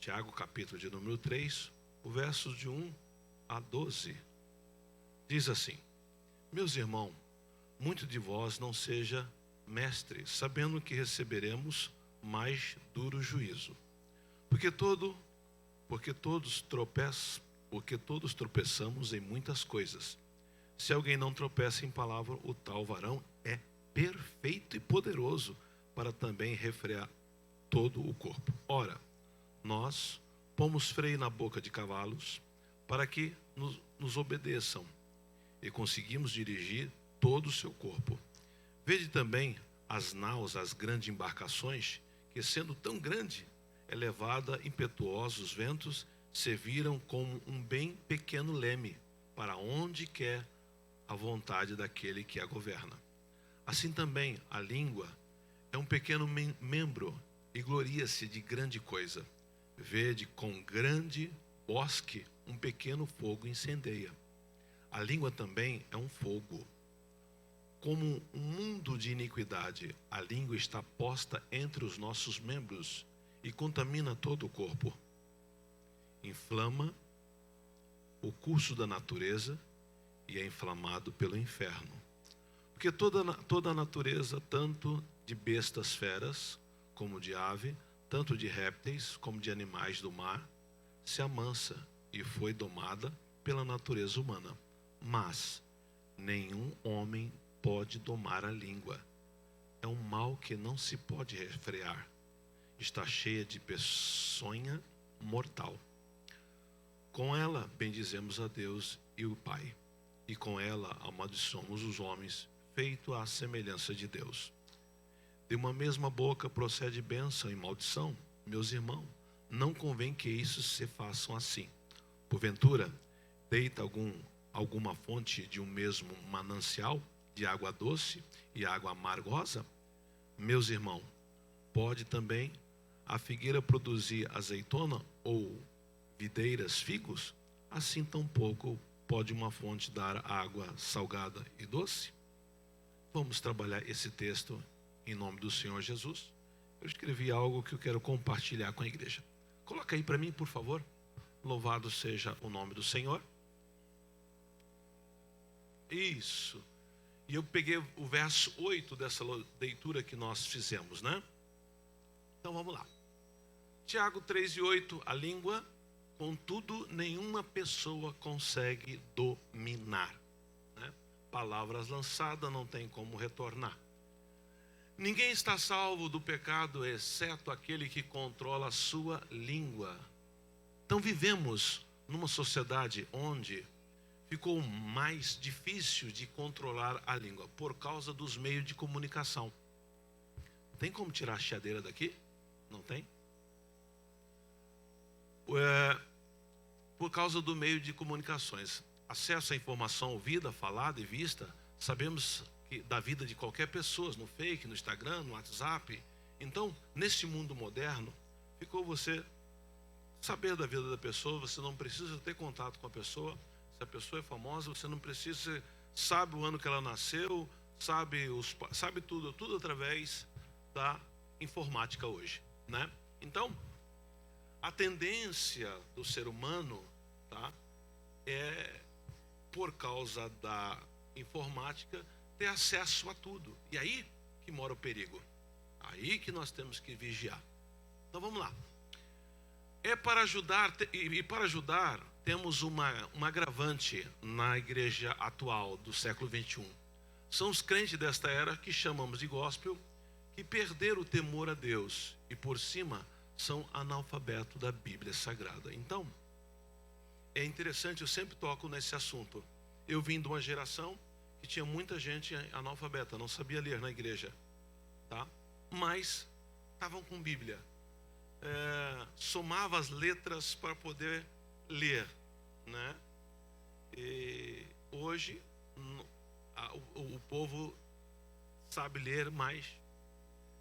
Tiago, capítulo de número 3, o verso de 1 a 12. Diz assim: Meus irmãos, muito de vós não seja mestre, sabendo que receberemos mais duro juízo. Porque todos tropeçamos em muitas coisas. Se alguém não tropeça em palavra, o tal varão é perfeito e poderoso para também refrear todo o corpo. Ora, nós pomos freio na boca de cavalos para que nos obedeçam e conseguimos dirigir todo o seu corpo. Vede também as naus, as grandes embarcações, que sendo tão grande, é levada impetuosos ventos, se viram como um bem pequeno leme, para onde quer a vontade daquele que a governa. Assim também a língua é um pequeno membro e gloria-se de grande coisa. Vede com grande bosque um pequeno fogo incendeia. A língua também é um fogo. Como um mundo de iniquidade, a língua está posta entre os nossos membros e contamina todo o corpo. Inflama o curso da natureza e é inflamado pelo inferno. Porque toda a natureza, tanto de bestas feras, como de ave, tanto de répteis, como de animais do mar, se amansa e foi domada pela natureza humana. Mas nenhum homem pode domar a língua. É um mal que não se pode refrear. Está cheia de peçonha mortal. Com ela bendizemos a Deus e o Pai, e com ela amaldiçoamos os homens, feito à semelhança de Deus. De uma mesma boca procede bênção e maldição. Meus irmãos, não convém que isso se façam assim. Porventura, deita alguma fonte de um mesmo manancial de água doce e água amargosa? Meus irmãos, pode também a figueira produzir azeitona ou videiras figos? Assim tampouco pode uma fonte dar água salgada e doce? Vamos trabalhar esse texto em nome do Senhor Jesus. Eu escrevi algo que eu quero compartilhar com a igreja. Coloca aí para mim, por favor. Louvado seja o nome do Senhor. Isso. E eu peguei o verso 8 dessa leitura que nós fizemos, né? Então vamos lá. Tiago 3:8, a língua, contudo, nenhuma pessoa consegue dominar. Né? Palavras lançadas não tem como retornar. Ninguém está salvo do pecado, exceto aquele que controla a sua língua. Então vivemos numa sociedade onde ficou mais difícil de controlar a língua, por causa dos meios de comunicação. Tem como tirar a chiadeira daqui? Não tem? Por causa do meio de comunicações. Acesso à informação ouvida, falada e vista. Sabemos que da vida de qualquer pessoa, no Fake, no Instagram, no WhatsApp. Então, nesse mundo moderno, ficou você saber da vida da pessoa. Você não precisa ter contato com a pessoa. Se a pessoa é famosa, você não precisa, sabe o ano que ela nasceu, sabe tudo através da informática hoje, né? Então, a tendência do ser humano, tá, é, por causa da informática, ter acesso a tudo. E aí que mora o perigo. Aí que nós temos que vigiar. Então vamos lá. Para ajudar, temos um agravante na igreja atual do século 21. São os crentes desta era, que chamamos de gospel, que perderam o temor a Deus e por cima são analfabetos da Bíblia Sagrada. Então, é interessante, eu sempre toco nesse assunto. Eu vim de uma geração que tinha muita gente analfabeta, não sabia ler na igreja, tá? Mas estavam com Bíblia. Somava as letras para poder ler, né? E hoje o povo sabe ler, mas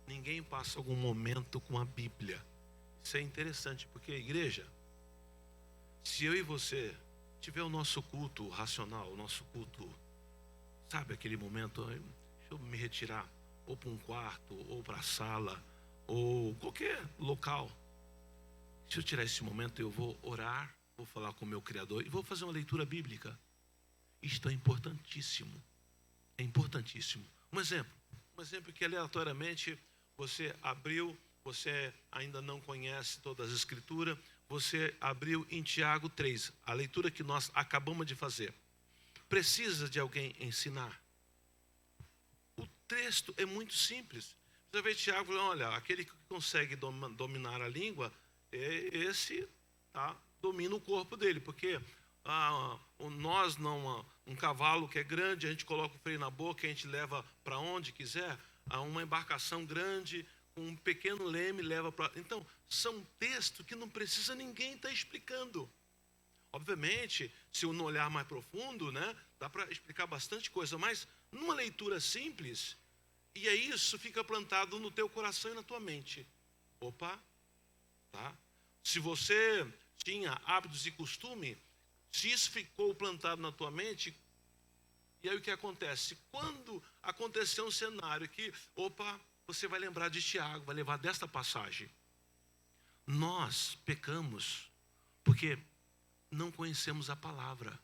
ninguém passa algum momento com a Bíblia. Isso é interessante, porque a igreja, se eu e você tiver o nosso culto racional, o nosso culto, sabe aquele momento, deixa eu me retirar, ou para um quarto, ou para a sala, ou qualquer local, Se eu tirar esse momento, eu vou orar, vou falar com o meu Criador e vou fazer uma leitura bíblica. Isto é importantíssimo. É importantíssimo. Um exemplo que aleatoriamente você abriu, você ainda não conhece todas as escrituras, você abriu em Tiago 3, a leitura que nós acabamos de fazer. Precisa de alguém ensinar? O texto é muito simples. Você vê Tiago falando, olha, aquele que consegue dominar a língua, esse domina o corpo dele, porque nós não, um cavalo que é grande, a gente coloca o freio na boca, a gente leva para onde quiser, uma embarcação grande, com um pequeno leme leva para... Então, são textos que não precisa ninguém estar explicando. Obviamente, se um olhar mais profundo, né, dá para explicar bastante coisa, mas numa leitura simples, e aí isso fica plantado no teu coração e na tua mente. Opa, tá? Se você tinha hábitos e costume, se isso ficou plantado na tua mente, e aí o que acontece? Quando acontecer um cenário que, você vai lembrar de Tiago, vai levar desta passagem. Nós pecamos porque não conhecemos a palavra.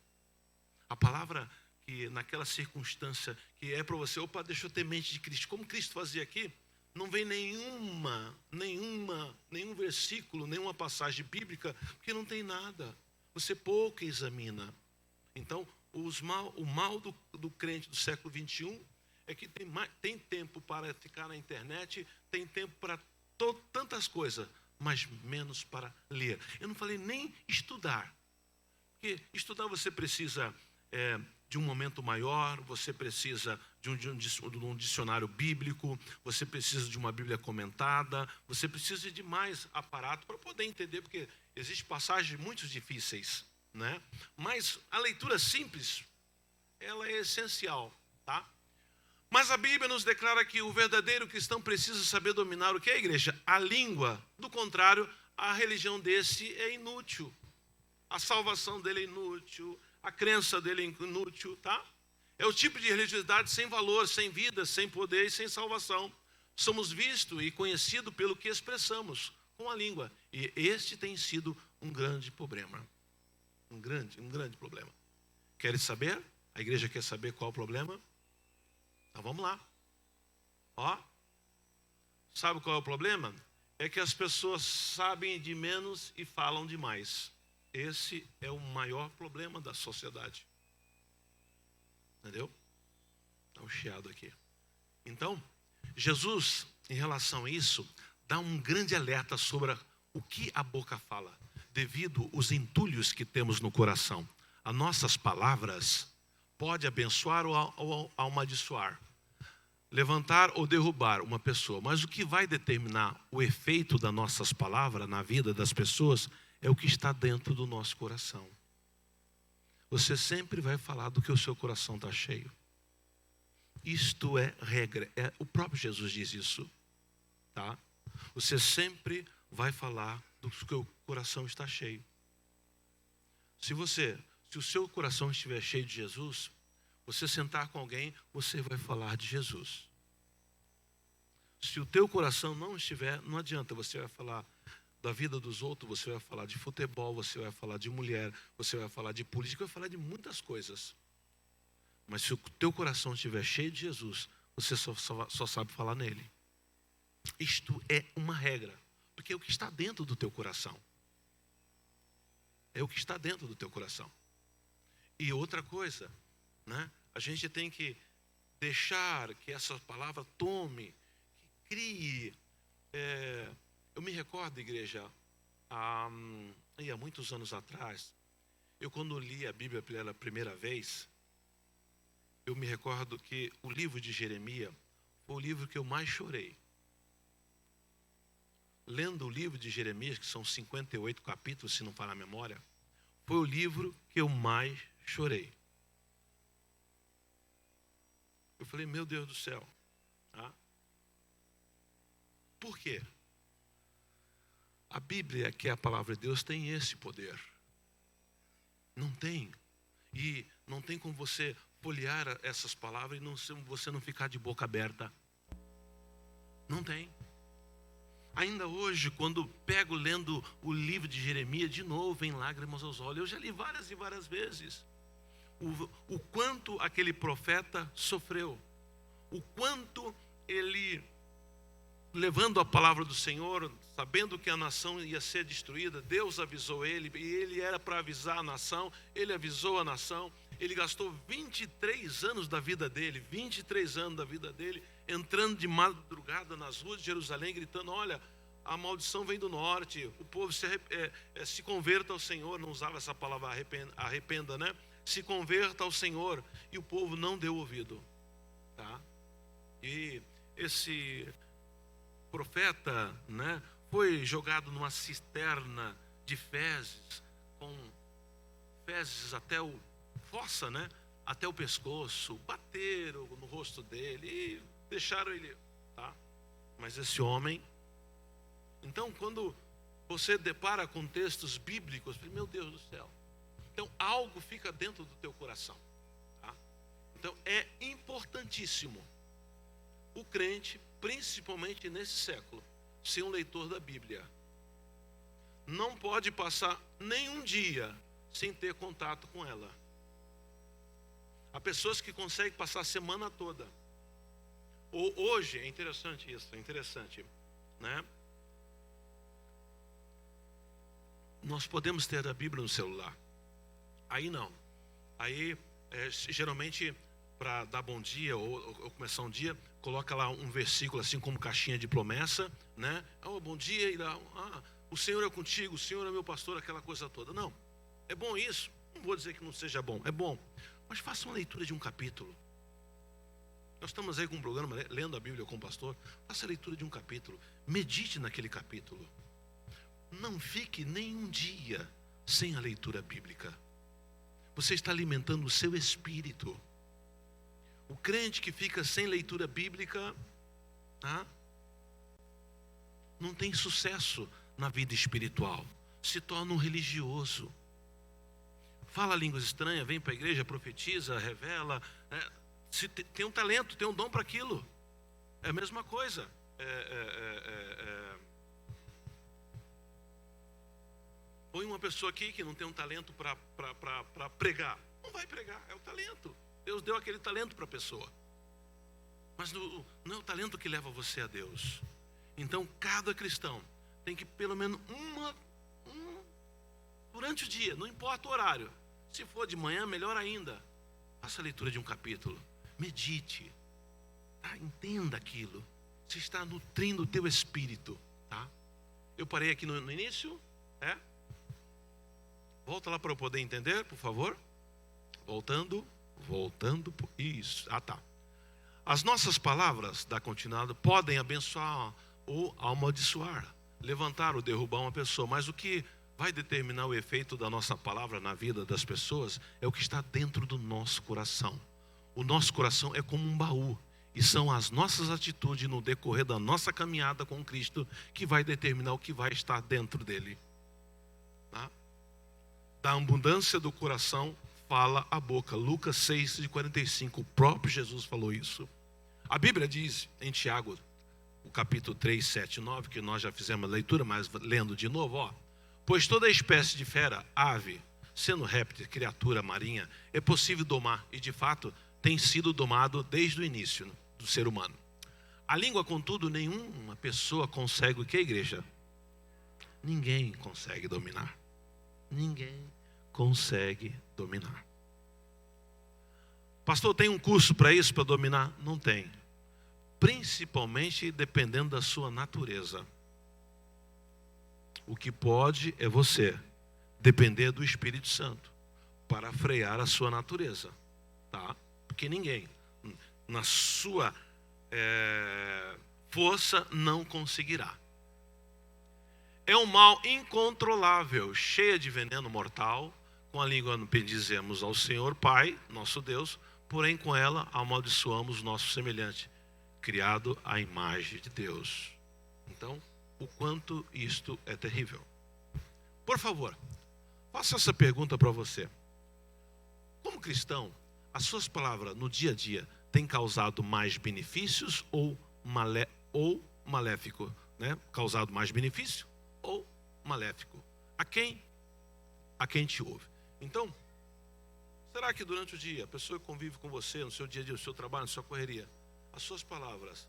A palavra que naquela circunstância que é para você, deixa eu ter mente de Cristo. Como Cristo fazia aqui, não vem nenhum versículo, nenhuma passagem bíblica, porque não tem nada. Você pouco examina. Então, o mal do crente do século 21 é que tem tempo para ficar na internet, tem tempo para tantas coisas, mas menos para ler. Eu não falei nem estudar. Porque estudar você precisa de um momento maior, você precisa de um dicionário bíblico, você precisa de uma Bíblia comentada, você precisa de mais aparato para poder entender, porque existem passagens muito difíceis, né? Mas a leitura simples, ela é essencial, tá? Mas a Bíblia nos declara que o verdadeiro cristão precisa saber dominar o que é a igreja? A língua. Do contrário, a religião desse é inútil. A salvação dele é inútil, a crença dele é inútil, tá? É o tipo de religiosidade sem valor, sem vida, sem poder e sem salvação. Somos vistos e conhecidos pelo que expressamos com a língua. E este tem sido um grande problema. Um grande problema. Querem saber? A igreja quer saber qual é o problema? Então vamos lá. Sabe qual é o problema? É que as pessoas sabem de menos e falam demais. Esse é o maior problema da sociedade. Entendeu? Está um chiado aqui. Então, Jesus, em relação a isso, dá um grande alerta sobre o que a boca fala, devido aos entulhos que temos no coração. As nossas palavras podem abençoar ou amaldiçoar, levantar ou derrubar uma pessoa. Mas o que vai determinar o efeito das nossas palavras na vida das pessoas é o que está dentro do nosso coração. Você sempre vai falar do que o seu coração está cheio. Isto é regra. O próprio Jesus diz isso. Tá? Você sempre vai falar do que o coração está cheio. Se o seu coração estiver cheio de Jesus, você sentar com alguém, você vai falar de Jesus. Se o teu coração não estiver, não adianta, você vai falar da vida dos outros, você vai falar de futebol, você vai falar de mulher, você vai falar de política, vai falar de muitas coisas. Mas se o teu coração estiver cheio de Jesus, você só sabe falar nele. Isto é uma regra, porque é o que está dentro do teu coração. É o que está dentro do teu coração. E outra coisa, né? A gente tem que deixar que essa palavra tome, que crie. Eu me recordo, igreja, há muitos anos atrás, eu quando li a Bíblia pela primeira vez, eu me recordo que o livro de Jeremias foi o livro que eu mais chorei. Lendo o livro de Jeremias, que são 58 capítulos, se não falar a memória, foi o livro que eu mais chorei. Eu falei, meu Deus do céu. Tá? Por quê? A Bíblia, que é a palavra de Deus, tem esse poder. Não tem. E não tem como você folhear essas palavras e você não ficar de boca aberta. Não tem. Ainda hoje, quando pego lendo o livro de Jeremias, de novo vem lágrimas aos olhos. Eu já li várias e várias vezes o quanto aquele profeta sofreu, o quanto ele, levando a palavra do Senhor, sabendo que a nação ia ser destruída, Deus avisou ele, e ele era para avisar a nação, ele avisou a nação. Ele gastou 23 anos da vida dele, 23 anos da vida dele, entrando de madrugada nas ruas de Jerusalém, gritando: olha, a maldição vem do norte, o povo se converta ao Senhor. Não usava essa palavra arrependa, né? Se converta ao Senhor. E o povo não deu ouvido, tá? E esse profeta, né, foi jogado numa cisterna de fezes, com fezes até o fossa, né, até o pescoço, bateram no rosto dele e deixaram ele, tá? Mas esse homem, então, quando você depara com textos bíblicos, meu Deus do céu, então algo fica dentro do teu coração, tá? Então é importantíssimo o crente, principalmente nesse século, ser um leitor da Bíblia. Não pode passar nenhum dia sem ter contato com ela. Há pessoas que conseguem passar a semana toda. Hoje, é interessante isso, é interessante, né? Nós podemos ter a Bíblia no celular. Aí não. Aí, geralmente, para dar bom dia ou começar um dia, coloca lá um versículo assim como caixinha de promessa, né? Oh, bom dia, e lá, o Senhor é contigo, o Senhor é meu pastor, aquela coisa toda. Não, é bom isso. Não vou dizer que não seja bom, é bom. Mas faça uma leitura de um capítulo. Nós estamos aí com um programa, lendo a Bíblia com o pastor. Faça a leitura de um capítulo. Medite naquele capítulo. Não fique nenhum dia sem a leitura bíblica. Você está alimentando o seu espírito. O crente que fica sem leitura bíblica, tá, não tem sucesso na vida espiritual. Se torna um religioso. Fala línguas estranhas, vem para a igreja, profetiza, revela. Se tem um talento, tem um dom para aquilo. É a mesma coisa. Põe uma pessoa aqui que não tem um talento para pregar. Não vai pregar, é o talento. Deus deu aquele talento para a pessoa. Mas não é o talento que leva você a Deus. Então, cada cristão tem que pelo menos durante o dia, não importa o horário. Se for de manhã, melhor ainda. Faça a leitura de um capítulo. Medite. Tá? Entenda aquilo. Você está nutrindo o teu espírito. Tá? Eu parei aqui no início. Volta lá para eu poder entender, por favor. Voltando. Isso. Tá. As nossas palavras, da continuada, podem abençoar ou amaldiçoar, levantar ou derrubar uma pessoa. Mas o que vai determinar o efeito da nossa palavra na vida das pessoas é o que está dentro do nosso coração. O nosso coração é como um baú. E são as nossas atitudes no decorrer da nossa caminhada com Cristo que vai determinar o que vai estar dentro dele. Tá? Da abundância do coração fala a boca. Lucas 6:45, o próprio Jesus falou isso. A Bíblia diz em Tiago, o capítulo 3, 7 e 9, que nós já fizemos a leitura, mas lendo de novo, pois toda espécie de fera, ave, sendo réptil, criatura marinha, é possível domar, e de fato tem sido domado desde o início do ser humano. A língua, contudo, nenhuma pessoa consegue. O que, igreja? Ninguém consegue dominar. Ninguém consegue dominar. Pastor, tem um curso para isso, para dominar? Não tem. Principalmente dependendo da sua natureza. O que pode é você depender do Espírito Santo para frear a sua natureza, tá? Porque ninguém, na sua força, não conseguirá. É um mal incontrolável, cheia de veneno mortal. Com a língua bendizemos ao Senhor Pai, nosso Deus, porém com ela amaldiçoamos nosso semelhante, criado à imagem de Deus. Então, o quanto isto é terrível. Por favor, faça essa pergunta para você. Como cristão, as suas palavras no dia a dia têm causado mais benefícios ou maléfico? né, causado mais benefício ou maléfico. A quem te ouve. Então, será que durante o dia, a pessoa que convive com você, no seu dia a dia, no seu trabalho, na sua correria, as suas palavras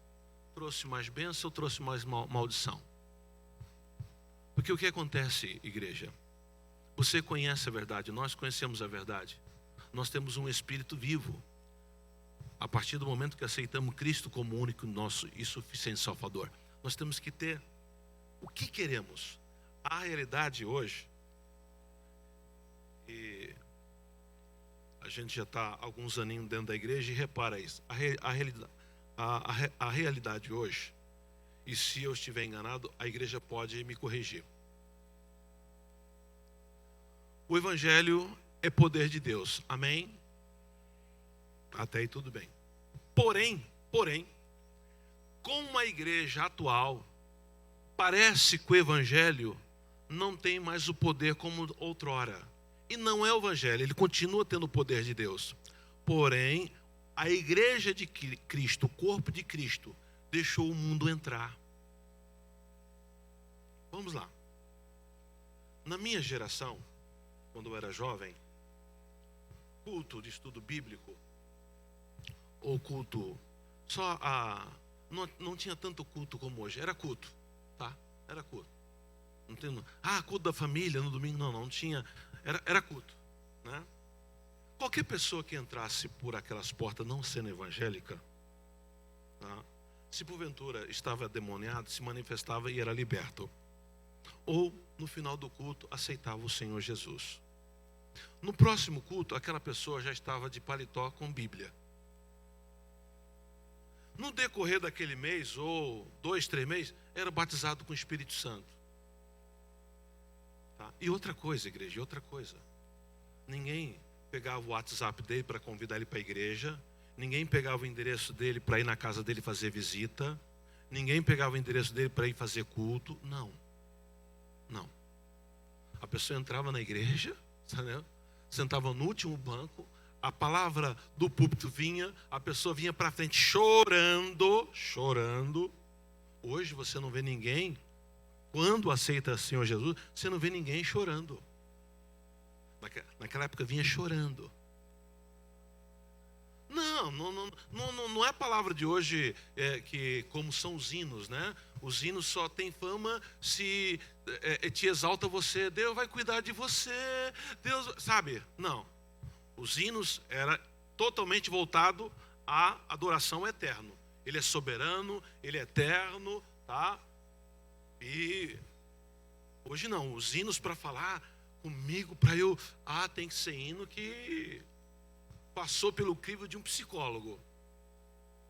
trouxe mais bênção ou trouxe mais maldição? Porque o que acontece, igreja? Você conhece a verdade, nós conhecemos a verdade. Nós temos um Espírito vivo. A partir do momento que aceitamos Cristo como único, nosso e suficiente Salvador, nós temos que ter o que queremos. A realidade hoje, e a gente já está há alguns aninhos dentro da igreja e repara isso. A realidade hoje, e se eu estiver enganado, a igreja pode me corrigir. O Evangelho é poder de Deus. Amém? Até aí tudo bem. Porém, com a igreja atual, parece que o Evangelho não tem mais o poder como outrora. E não é o Evangelho, ele continua tendo o poder de Deus. Porém, a igreja de Cristo, o corpo de Cristo, deixou o mundo entrar. Vamos lá. Na minha geração, quando eu era jovem, culto de estudo bíblico, ou culto, não tinha tanto culto como hoje, era culto, tá? Era culto. Não tem, culto da família no domingo, não tinha, era culto, né? Qualquer pessoa que entrasse por aquelas portas não sendo evangélica, tá? Se porventura estava demoniado, se manifestava e era liberto. Ou no final do culto aceitava o Senhor Jesus. No próximo culto, aquela pessoa já estava de paletó com Bíblia. No decorrer daquele mês, ou 2, 3 meses, era batizado com o Espírito Santo. Tá? E outra coisa, igreja, outra coisa. Ninguém pegava o WhatsApp dele para convidar ele para a igreja. Ninguém pegava o endereço dele para ir na casa dele fazer visita. Ninguém pegava o endereço dele para ir fazer culto. Não. A pessoa entrava na igreja, sabe? Sentava no último banco, a palavra do púlpito vinha, a pessoa vinha para frente chorando. Hoje você não vê ninguém, quando aceita o Senhor Jesus, você não vê ninguém chorando. Naquela época vinha chorando. Não é a palavra de hoje que como são os hinos, né? Os hinos só tem fama se te exalta você, Deus vai cuidar de você, Deus, sabe? Não. Os hinos era totalmente voltado à adoração eterna. Ele é soberano, ele é eterno, tá? E hoje não, os hinos para falar comigo, para eu, tem que ser hino que passou pelo crivo de um psicólogo.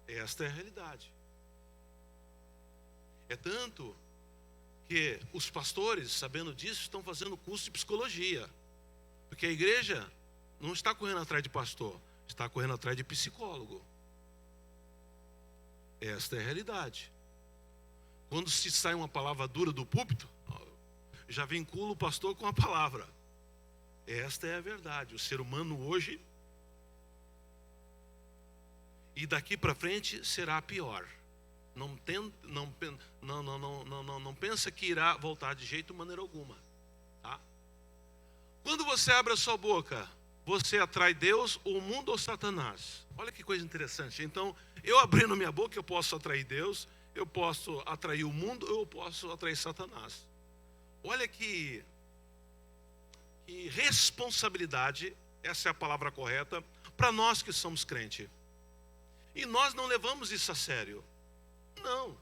Esta é a realidade. É tanto que os pastores, sabendo disso, estão fazendo curso de psicologia. Porque a igreja não está correndo atrás de pastor, está correndo atrás de psicólogo. Esta é a realidade. Quando se sai uma palavra dura do púlpito, já vincula o pastor com a palavra. Esta é a verdade. O ser humano hoje, e daqui para frente será pior. Não pensa que irá voltar de jeito maneira alguma, tá? Quando você abre a sua boca, você atrai Deus, o mundo ou Satanás? Olha que coisa interessante. Então, eu abrindo minha boca, eu posso atrair Deus, eu posso atrair o mundo, eu posso atrair Satanás. Olha que responsabilidade, essa é a palavra correta, para nós que somos crentes. E nós não levamos isso a sério. Não.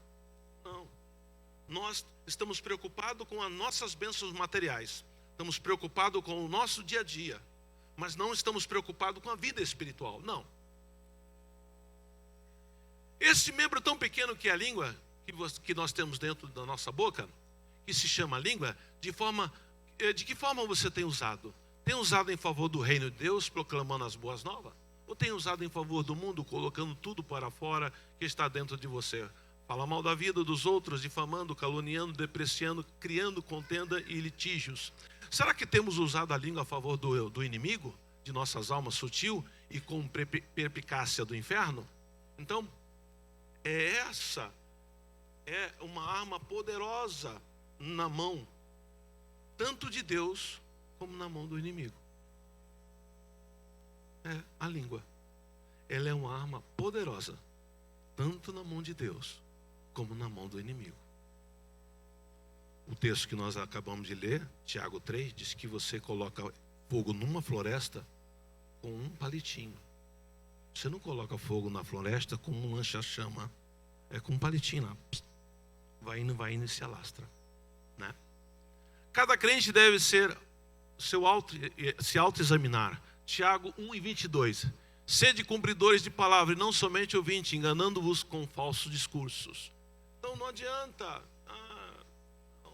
Nós estamos preocupados com as nossas bênçãos materiais. Estamos preocupados com o nosso dia a dia. Mas não estamos preocupados com a vida espiritual. Não. Esse membro tão pequeno que é a língua, que nós temos dentro da nossa boca, que se chama língua, de que forma você tem usado? Tem usado em favor do reino de Deus, proclamando as boas novas? Ou tem usado em favor do mundo, colocando tudo para fora que está dentro de você? Fala mal da vida dos outros, difamando, caluniando, depreciando, criando contenda e litígios. Será que temos usado a língua a favor do inimigo, de nossas almas sutil e com perpicácia do inferno? Então, é essa é uma arma poderosa na mão, tanto de Deus, como na mão do inimigo. A língua. Ela é uma arma poderosa, tanto na mão de Deus, como na mão do inimigo. O texto que nós acabamos de ler, Tiago 3, diz que você coloca fogo numa floresta com um palitinho. Você não coloca fogo na floresta com um lança-chama. É com um palitinho lá. Vai indo e se alastra, né? Cada crente deve se autoexaminar. Tiago 1:22. Sede cumpridores de palavra e não somente ouvintes, enganando-vos com falsos discursos. Então não adianta. Não.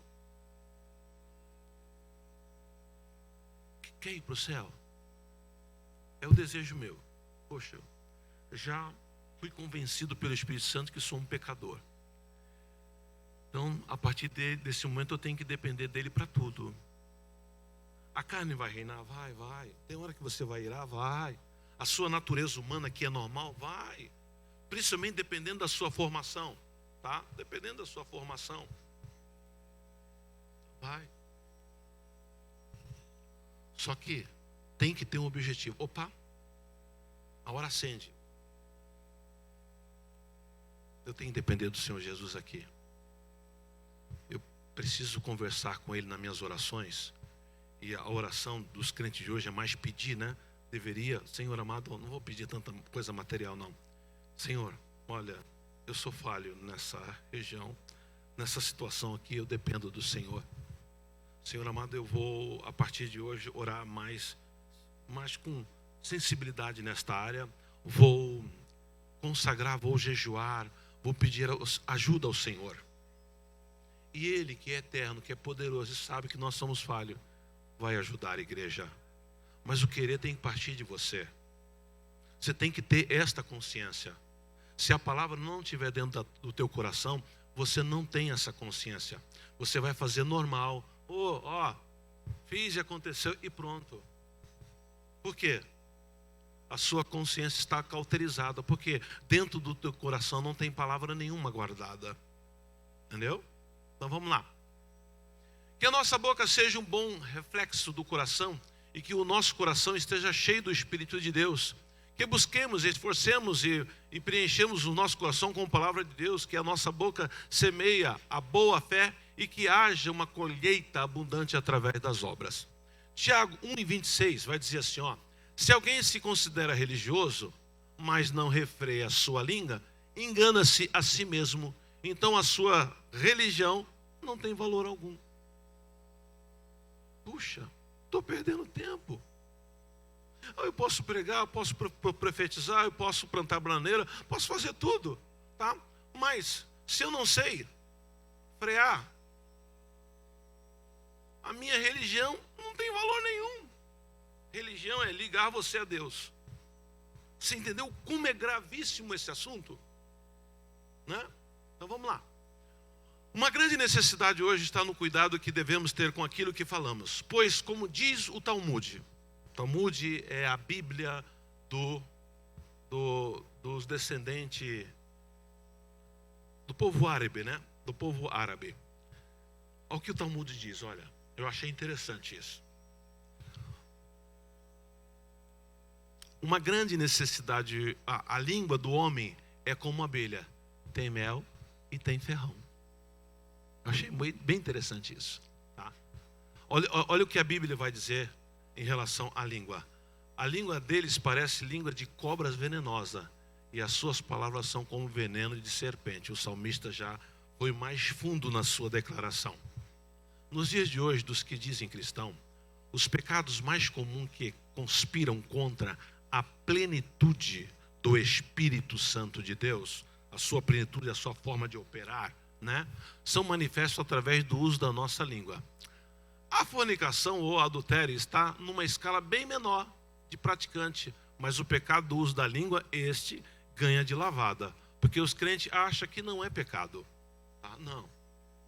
Quer ir para o céu? É o desejo meu. Poxa, já fui convencido pelo Espírito Santo que sou um pecador. Então, a partir desse momento, eu tenho que depender dele para tudo. A carne vai reinar? Vai. Tem hora que você vai irar? Vai. A sua natureza humana que é normal? Vai. Principalmente dependendo da sua formação. Tá? Dependendo da sua formação. Vai. Só que tem que ter um objetivo. Opa, a hora acende. Eu tenho que depender do Senhor Jesus aqui. Eu preciso conversar com Ele nas minhas orações. E a oração dos crentes de hoje é mais pedir, né? Deveria, Senhor amado, não vou pedir tanta coisa material, não. Senhor, olha, eu sou falho nessa região, nessa situação aqui, eu dependo do Senhor. Senhor amado, eu vou, a partir de hoje, orar mais com sensibilidade nesta área. Vou consagrar, vou jejuar, vou pedir ajuda ao Senhor. E Ele, que é eterno, que é poderoso e sabe que nós somos falhos, vai ajudar a igreja. Mas o querer tem que partir de você. Você tem que ter esta consciência. Se a palavra não estiver dentro do teu coração, você não tem essa consciência. Você vai fazer normal. Fiz e aconteceu e pronto. Por quê? A sua consciência está cauterizada. Porque dentro do teu coração não tem palavra nenhuma guardada. Entendeu? Então vamos lá. Que a nossa boca seja um bom reflexo do coração e que o nosso coração esteja cheio do Espírito de Deus. Que busquemos, esforcemos e preenchemos o nosso coração com a palavra de Deus. Que a nossa boca semeia a boa fé e que haja uma colheita abundante através das obras. Tiago 1:26 vai dizer assim, se alguém se considera religioso, mas não refreia a sua língua, engana-se a si mesmo. Então a sua religião não tem valor algum. Puxa, estou perdendo tempo. Eu posso pregar, eu posso profetizar, eu posso plantar bananeira, posso fazer tudo, tá? Mas se eu não sei frear, a minha religião não tem valor nenhum. Religião é ligar você a Deus. Você entendeu como é gravíssimo esse assunto? Né? Então vamos lá. Uma grande necessidade hoje está no cuidado que devemos ter com aquilo que falamos. Pois, como diz o Talmud é a Bíblia dos descendentes do povo árabe, né? Do povo árabe. Olha o que o Talmud diz, olha. Eu achei interessante isso. Uma grande necessidade, a língua do homem é como uma abelha. Tem mel e tem ferrão. Eu achei bem interessante isso. Tá? Olha o que a Bíblia vai dizer em relação à língua. A língua deles parece língua de cobras venenosa. E as suas palavras são como veneno de serpente. O salmista já foi mais fundo na sua declaração. Nos dias de hoje, dos que dizem cristão, os pecados mais comuns que conspiram contra a plenitude do Espírito Santo de Deus, a sua plenitude, a sua forma de operar, né, são manifestos através do uso da nossa língua. A fornicação ou adultério está numa escala bem menor de praticante, mas o pecado do uso da língua, este ganha de lavada, porque os crentes acham que não é pecado. Não,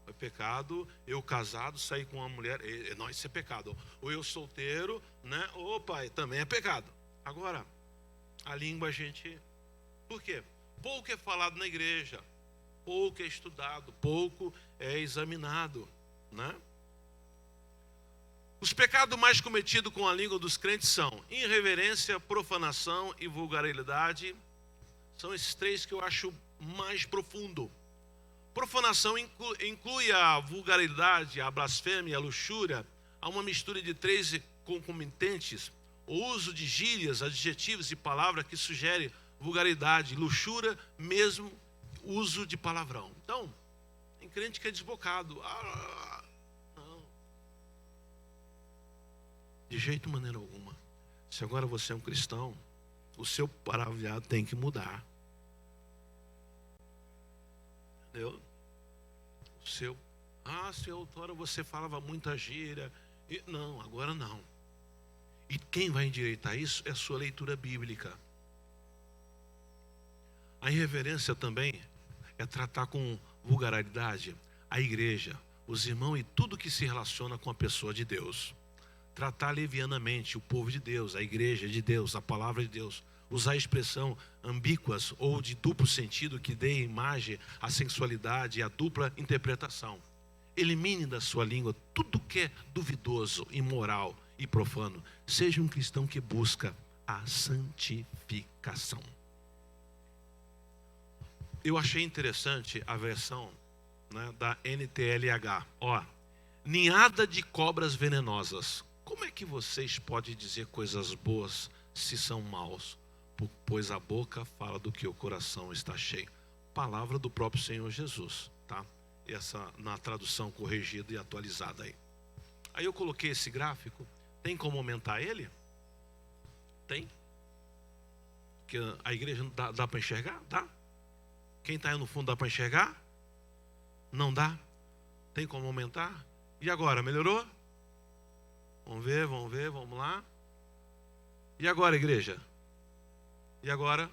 é pecado eu casado sair com uma mulher, não, isso é pecado. Ou eu solteiro, né? Opa, também é pecado. Agora, a língua a gente... Por quê? Pouco é falado na igreja. pouco é estudado, pouco é examinado, né? Os pecados mais cometidos com a língua dos crentes são irreverência, profanação e vulgaridade. São esses três que eu acho mais profundo. Profanação inclui a vulgaridade, a blasfêmia, a luxúria. Há uma mistura de três concomitantes. O uso de gírias, adjetivos e palavras que sugere vulgaridade, luxúria, mesmo uso de palavrão. Então, tem crente que é desbocado. Não. De jeito maneira alguma. Se agora você é um cristão, o seu palavreado tem que mudar. Entendeu? O seu. Se outrora você falava muita gíria. Não, agora não. E quem vai endireitar isso é a sua leitura bíblica. A irreverência também é tratar com vulgaridade a igreja, os irmãos e tudo que se relaciona com a pessoa de Deus. Tratar levianamente o povo de Deus, a igreja de Deus, a palavra de Deus. Usar a expressão ambíguas ou de duplo sentido que dê imagem à sensualidade e à dupla interpretação. Elimine da sua língua tudo que é duvidoso, imoral e profano. Seja um cristão que busca a santificação. Eu achei interessante a versão, né, da NTLH. Ninhada de cobras venenosas. Como é que vocês podem dizer coisas boas se são maus? Pois a boca fala do que o coração está cheio. Palavra do próprio Senhor Jesus, tá? Essa na tradução corrigida e atualizada aí. Aí eu coloquei esse gráfico. Tem como aumentar ele? Tem? Porque a igreja dá para enxergar? Dá? Quem está aí no fundo dá para enxergar? Não dá? Tem como aumentar? E agora, melhorou? Vamos ver, vamos lá. E agora, igreja? E agora?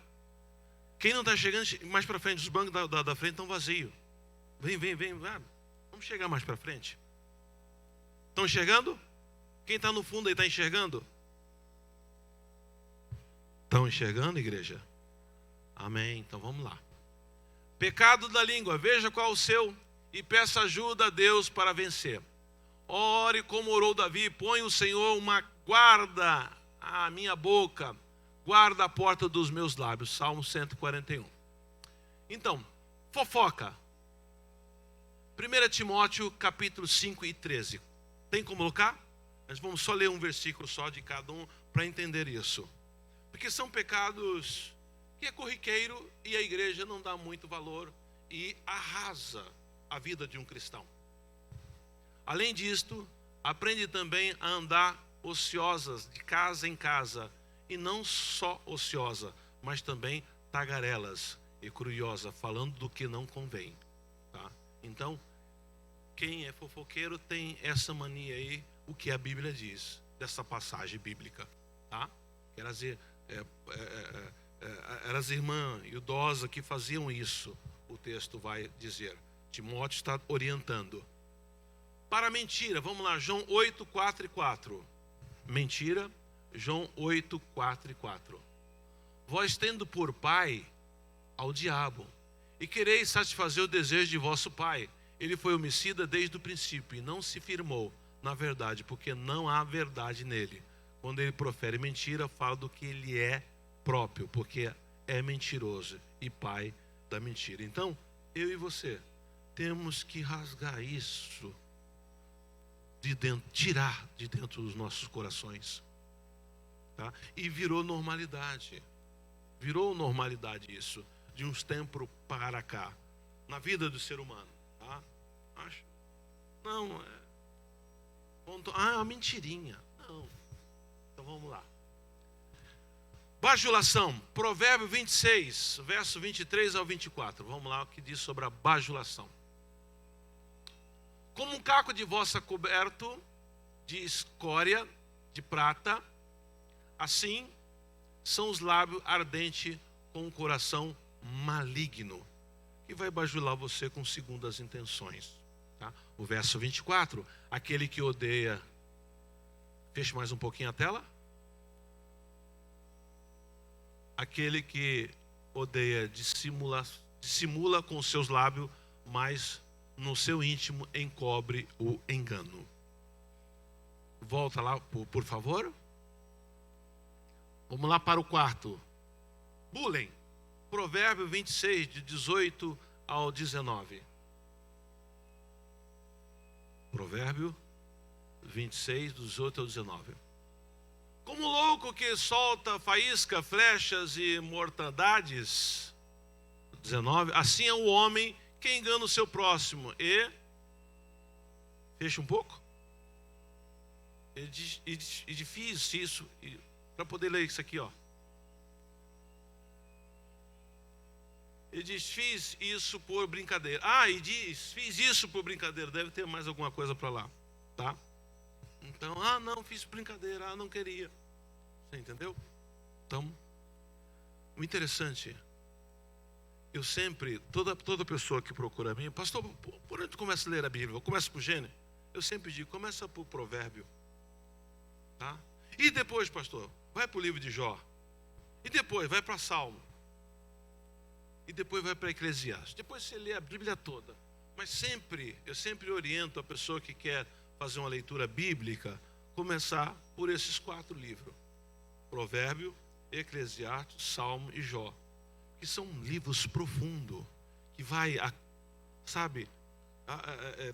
Quem não está chegando mais para frente? Os bancos da frente estão vazios. Vem. Vamos chegar mais para frente. Estão enxergando? Quem está no fundo aí está enxergando? Estão enxergando, igreja? Amém. Então vamos lá. Pecado da língua. Veja qual é o seu e peça ajuda a Deus para vencer. Ore como orou Davi. Põe o Senhor uma guarda à minha boca. Guarda a porta dos meus lábios. Salmo 141. Então, fofoca. 1 Timóteo capítulo 5 e 13. Tem como colocar? Nós vamos só ler um versículo só de cada um para entender isso. Porque são pecados que é corriqueiro e a igreja não dá muito valor e arrasa a vida de um cristão. Além disto, aprende também a andar ociosas de casa em casa. E não só ociosa, mas também tagarelas e curiosa, falando do que não convém. Tá? Então, quem é fofoqueiro tem essa mania aí, o que a Bíblia diz, dessa passagem bíblica. Tá? Eram as irmãs idosas que faziam isso, o texto vai dizer. Timóteo está orientando. Para mentira, vamos lá, João 8, 4 e 4. Mentira, João 8, 4 e 4. Vós tendo por pai ao diabo, e quereis satisfazer o desejo de vosso pai. Ele foi homicida desde o princípio, e não se firmou na verdade, porque não há verdade nele. Quando ele profere mentira, fala do que ele é próprio, porque é mentiroso e pai da mentira. Então, eu e você temos que rasgar isso de dentro, tirar de dentro dos nossos corações. Tá? E virou normalidade isso, de uns tempos para cá, na vida do ser humano. Tá? Acho, não, uma mentirinha, não. Então vamos lá. Bajulação, Provérbio 26, verso 23 ao 24. Vamos lá, o que diz sobre a bajulação. Como um caco de vossa coberto de escória de prata, assim são os lábios ardentes com um coração maligno, que vai bajular você com segundas intenções. Tá? O verso 24, aquele que odeia, feche mais um pouquinho a tela. Aquele que odeia dissimula com os seus lábios, mas no seu íntimo encobre o engano. Volta lá, por favor. Vamos lá para o quarto. Bullying. Provérbio 26, de 18 ao 19. Provérbio 26, do 18 ao 19. Como louco que solta faísca, flechas e mortandades. 19. Assim é o homem que engana o seu próximo. E fecha um pouco. Edifie isso. Para poder ler isso aqui, ó. E diz, fiz isso por brincadeira. E diz, fiz isso por brincadeira. Deve ter mais alguma coisa para lá, tá? Então, não, fiz brincadeira, não queria. Você entendeu? Então, o interessante, eu sempre, toda pessoa que procura a mim, pastor, por onde tu começa a ler a Bíblia? Eu começo por Gênesis? Eu sempre digo, começa por Provérbio, tá? E depois, pastor, vai para o livro de Jó. E depois, vai para Salmo. E depois vai para Eclesiastes. Depois você lê a Bíblia toda. Mas eu sempre oriento a pessoa que quer fazer uma leitura bíblica, começar por esses 4 livros. Provérbio, Eclesiastes, Salmo e Jó. Que são livros profundos, que vai,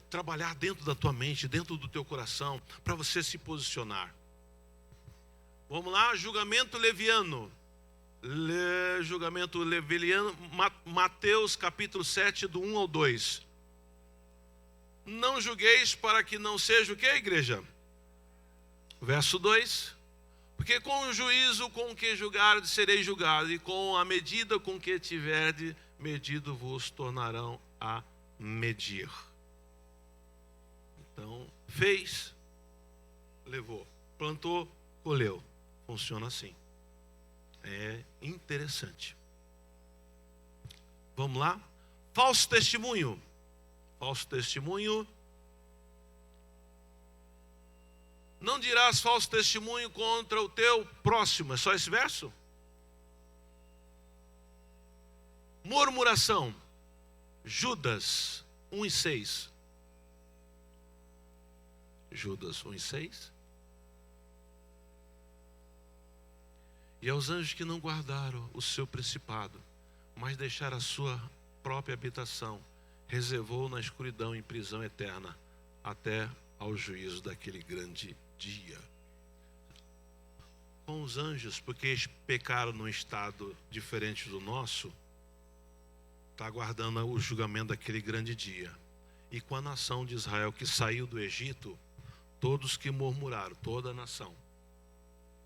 trabalhar dentro da tua mente, dentro do teu coração, para você se posicionar. Vamos lá, julgamento leviano. Julgamento leviano, Mateus capítulo 7, do 1 ao 2. Não julgueis para que não seja o que, igreja? Verso 2. Porque com o juízo com que julgardes sereis julgados, e com a medida com que tiverdes medido vos tornarão a medir. Então, fez, levou, plantou, colheu. Funciona assim. É interessante. Vamos lá? Falso testemunho. Falso testemunho. Não dirás falso testemunho contra o teu próximo. É só esse verso? Murmuração. Judas 1:6. Judas 1:6. E aos anjos que não guardaram o seu principado, mas deixaram a sua própria habitação, reservou na escuridão em prisão eterna, até ao juízo daquele grande dia. Com os anjos, porque eles pecaram num estado diferente do nosso, está aguardando o julgamento daquele grande dia. E com a nação de Israel que saiu do Egito, todos que murmuraram, toda a nação,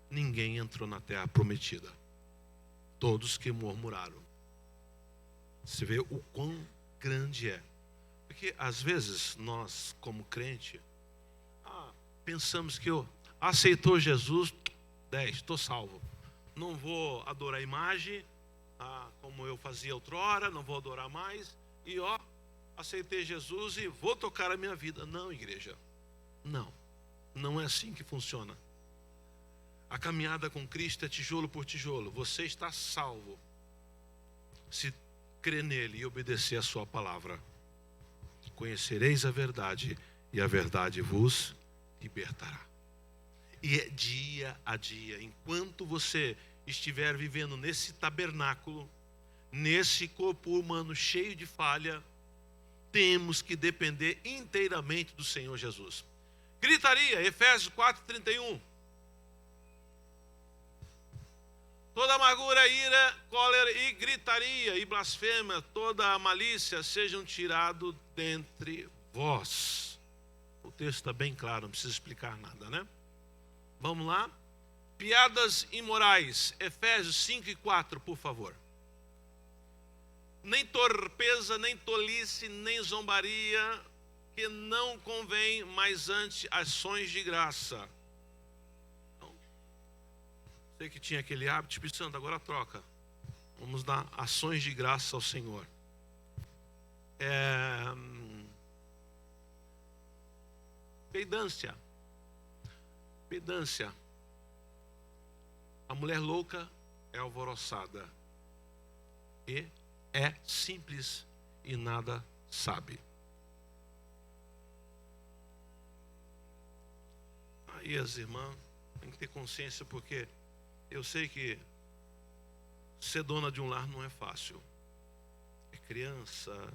ninguém entrou na terra prometida. Todos que murmuraram. Você vê o quão grande é. Porque às vezes nós, como crente, pensamos que eu aceitou Jesus, 10, estou salvo. Não vou adorar a imagem, como eu fazia outrora, não vou adorar mais. E aceitei Jesus e vou tocar a minha vida. Não, igreja. Não é assim que funciona. A caminhada com Cristo é tijolo por tijolo. Você está salvo se crer nele e obedecer a sua palavra. Conhecereis a verdade e a verdade vos libertará. E é dia a dia, enquanto você estiver vivendo nesse tabernáculo, nesse corpo humano cheio de falha, temos que depender inteiramente do Senhor Jesus. Gritaria, Efésios 4:31. Toda amargura, ira, cólera e gritaria e blasfêmia, toda a malícia sejam tirados dentre vós. O texto está bem claro, não precisa explicar nada, né? Vamos lá? Piadas imorais, Efésios 5:4, por favor. Nem torpeza, nem tolice, nem zombaria, que não convém, mas antes ações de graça. Sei que tinha aquele hábito, Espírito Santo, agora troca. Vamos dar ações de graça ao Senhor. Pedância. A mulher louca é alvoroçada e é simples e nada sabe. Aí as irmãs têm que ter consciência, porque eu sei que ser dona de um lar não é fácil. É criança,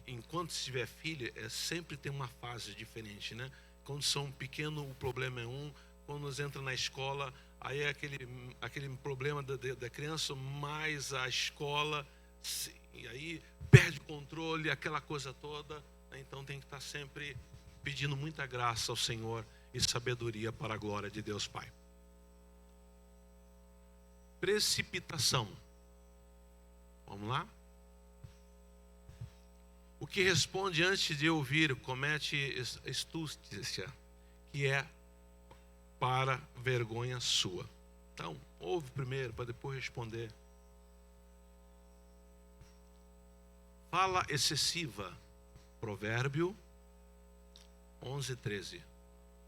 enquanto estiver filha, sempre tem uma fase diferente, né? Quando são pequenos, o problema é um. Quando nos entra na escola, aí é aquele problema da criança, mais a escola, e aí perde o controle, aquela coisa toda. Então tem que estar sempre pedindo muita graça ao Senhor e sabedoria para a glória de Deus Pai. Precipitação. Vamos lá? O que responde antes de ouvir comete estúcia, que é para vergonha sua. Então, ouve primeiro para depois responder. Fala excessiva. Provérbio 11:13.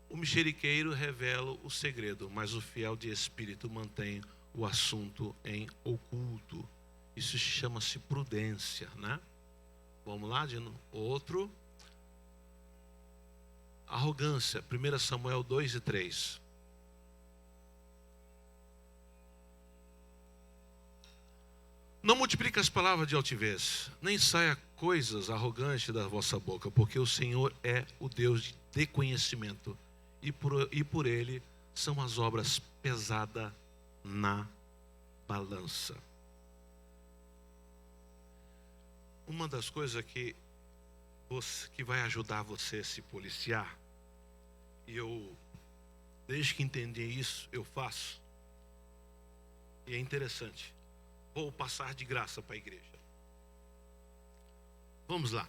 O mexeriqueiro revela o segredo, mas o fiel de espírito mantém o assunto em oculto. Isso chama-se prudência, né? Vamos lá, de novo. Outro. Arrogância. 1 Samuel 2:3. Não multiplique as palavras de altivez, nem saia coisas arrogantes da vossa boca, porque o Senhor é o Deus de conhecimento, e por ele são as obras pesadas na balança. Uma das coisas que vai ajudar você a se policiar, e eu, desde que entendi isso, eu faço, e é interessante, vou passar de graça para a igreja. Vamos lá.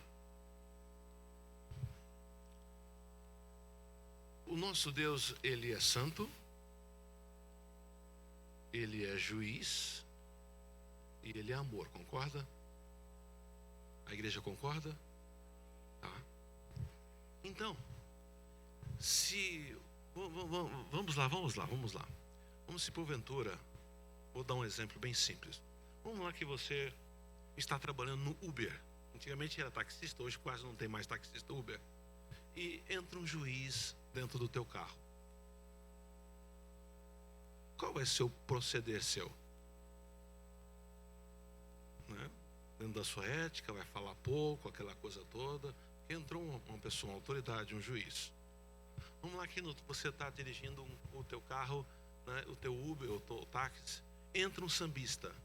O nosso Deus, Ele é santo, Ele é juiz e Ele é amor, concorda? A igreja concorda? Tá. Então, vamos lá. Vamos se porventura, vou dar um exemplo bem simples. Vamos lá que você está trabalhando no Uber. Antigamente era taxista, hoje quase não tem mais taxista Uber. E entra um juiz dentro do teu carro. Qual vai ser o proceder seu? Né? Dentro da sua ética, vai falar pouco, aquela coisa toda. Entrou uma pessoa, uma autoridade, um juiz. Vamos lá que você está dirigindo o teu carro, né, o teu Uber, o teu táxi. Entra um sambista.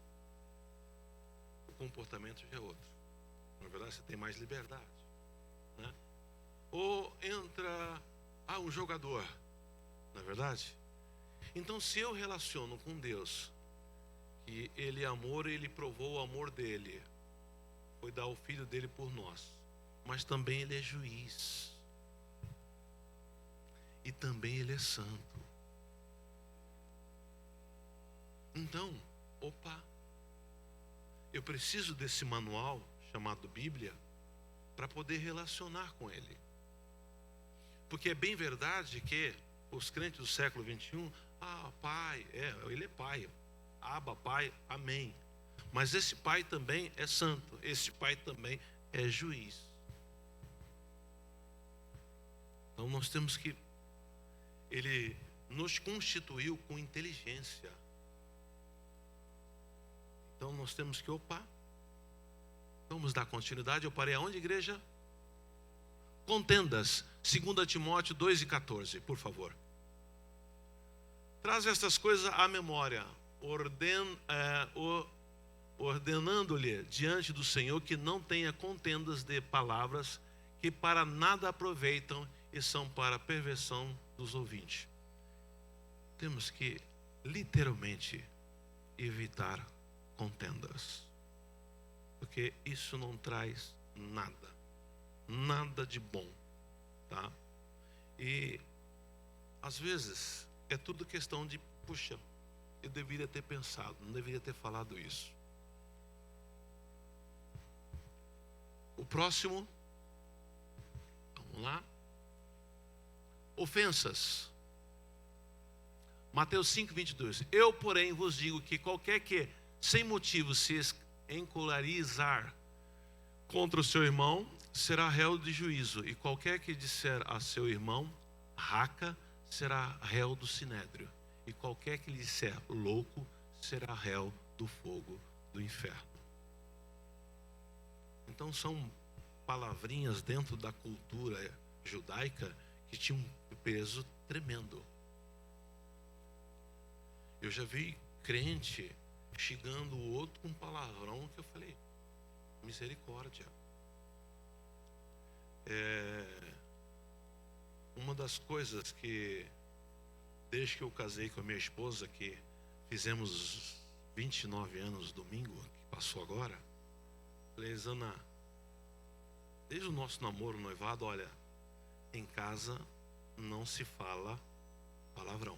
O comportamento já é outro. Na verdade, você tem mais liberdade, né? Ou entra um jogador, não é verdade? Então, se eu relaciono com Deus, que Ele é amor, Ele provou o amor dele, foi dar o Filho dele por nós, mas também Ele é juiz, e também Ele é santo. Então, eu preciso desse manual chamado Bíblia para poder relacionar com Ele. Porque é bem verdade que os crentes do século 21, Pai, Ele é Pai, Abba, Pai, Amém. Mas esse Pai também é santo, esse Pai também é juiz. Então nós temos que, Ele nos constituiu com inteligência. Então nós temos que, vamos dar continuidade. Eu parei aonde, igreja? Contendas, 2 Timóteo 2:14, por favor. Traz estas coisas à memória, ordenando-lhe diante do Senhor que não tenha contendas de palavras que para nada aproveitam e são para perversão dos ouvintes. Temos que literalmente evitar contendas, porque isso não traz nada de bom, tá? E às vezes é tudo questão de, eu deveria ter pensado, não deveria ter falado isso. O próximo, vamos lá. Ofensas. Mateus 5:22. Eu, porém, vos digo que qualquer que sem motivo se encolarizar contra o seu irmão, será réu de juízo. E qualquer que disser a seu irmão, raca, será réu do sinédrio. E qualquer que lhe disser louco, será réu do fogo do inferno. Então são palavrinhas dentro da cultura judaica que tinham um peso tremendo. Eu já vi crente xingando o outro com palavrão que eu falei, misericórdia. Uma das coisas que, desde que eu casei com a minha esposa, que fizemos 29 anos domingo, que passou agora, falei, Zana, desde o nosso namoro, noivado, olha, em casa não se fala palavrão.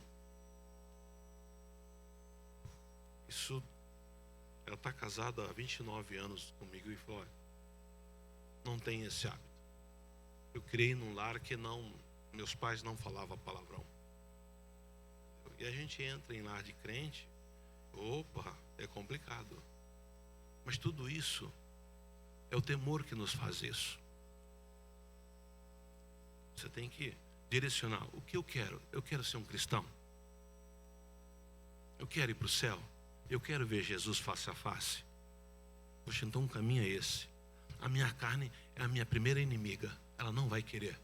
Isso, ela está casada há 29 anos comigo e falou, olha, não tem esse hábito. Eu criei num lar que meus pais não falavam palavrão. E a gente entra em lar de crente, opa, é complicado. Mas tudo isso é o temor que nos faz isso. Você tem que direcionar. O que eu quero? Eu quero ser um cristão. Eu quero ir para o céu. Eu quero ver Jesus face a face. Poxa, então o caminho é esse. A minha carne é a minha primeira inimiga. Ela não vai querer.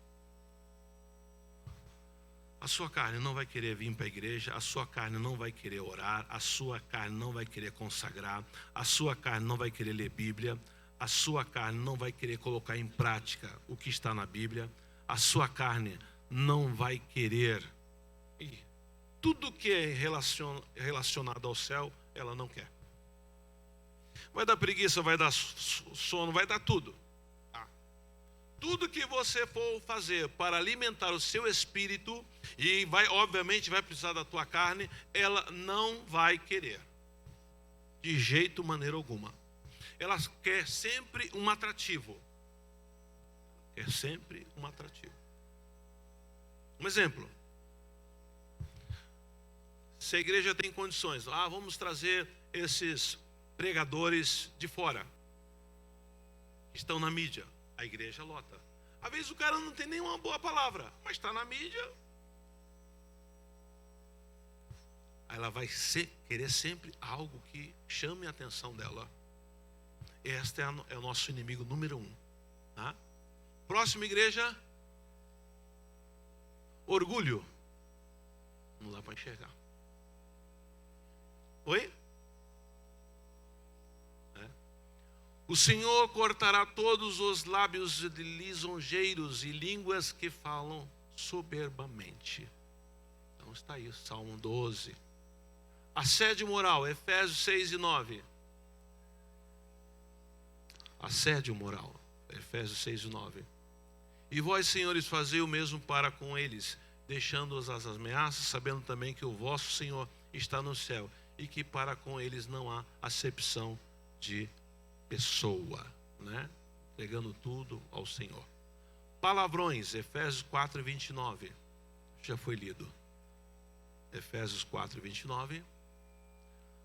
A sua carne não vai querer vir para a igreja. A sua carne não vai querer orar. A sua carne não vai querer consagrar. A sua carne não vai querer ler Bíblia. A sua carne não vai querer colocar em prática o que está na Bíblia. A sua carne não vai querer. E tudo que é relacionado ao céu, ela não quer. Vai dar preguiça, vai dar sono, vai dar tudo. Tudo que você for fazer para alimentar o seu espírito, e obviamente vai precisar da tua carne, ela não vai querer. De jeito, maneira alguma. Ela quer sempre um atrativo. Quer sempre um atrativo. Um exemplo. Se a igreja tem condições, vamos trazer esses pregadores de fora, que estão na mídia. A igreja lota. Às vezes o cara não tem nenhuma boa palavra, mas está na mídia. Aí ela vai querer sempre algo que chame a atenção dela. Este é o nosso inimigo número 1. Tá? Próxima igreja. Orgulho. Não dá para enxergar. Oi? O Senhor cortará todos os lábios de lisonjeiros e línguas que falam soberbamente. Então está aí, Salmo 12. Assédio moral, Efésios 6 e 9. Assédio moral, Efésios 6 e 9. E vós, senhores, fazei o mesmo para com eles, deixando-os as ameaças, sabendo também que o vosso Senhor está no céu, e que para com eles não há acepção de pessoa, né? Entregando tudo ao Senhor. Palavrões, Efésios 4 e 29. Já foi lido. Efésios 4 e 29.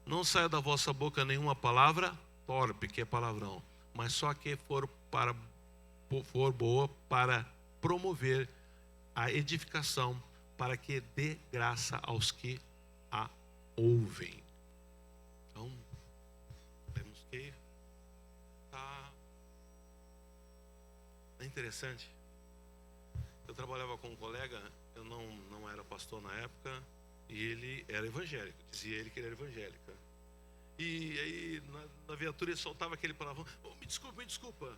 Não saia da vossa boca nenhuma palavra torpe, que é palavrão, mas só que for boa para promover a edificação, para que dê graça aos que a ouvem. Então, temos que É interessante. Eu trabalhava com um colega, eu não era pastor na época, e ele era evangélico, dizia ele que ele era evangélico. E aí na viatura ele soltava aquele palavrão, me desculpa.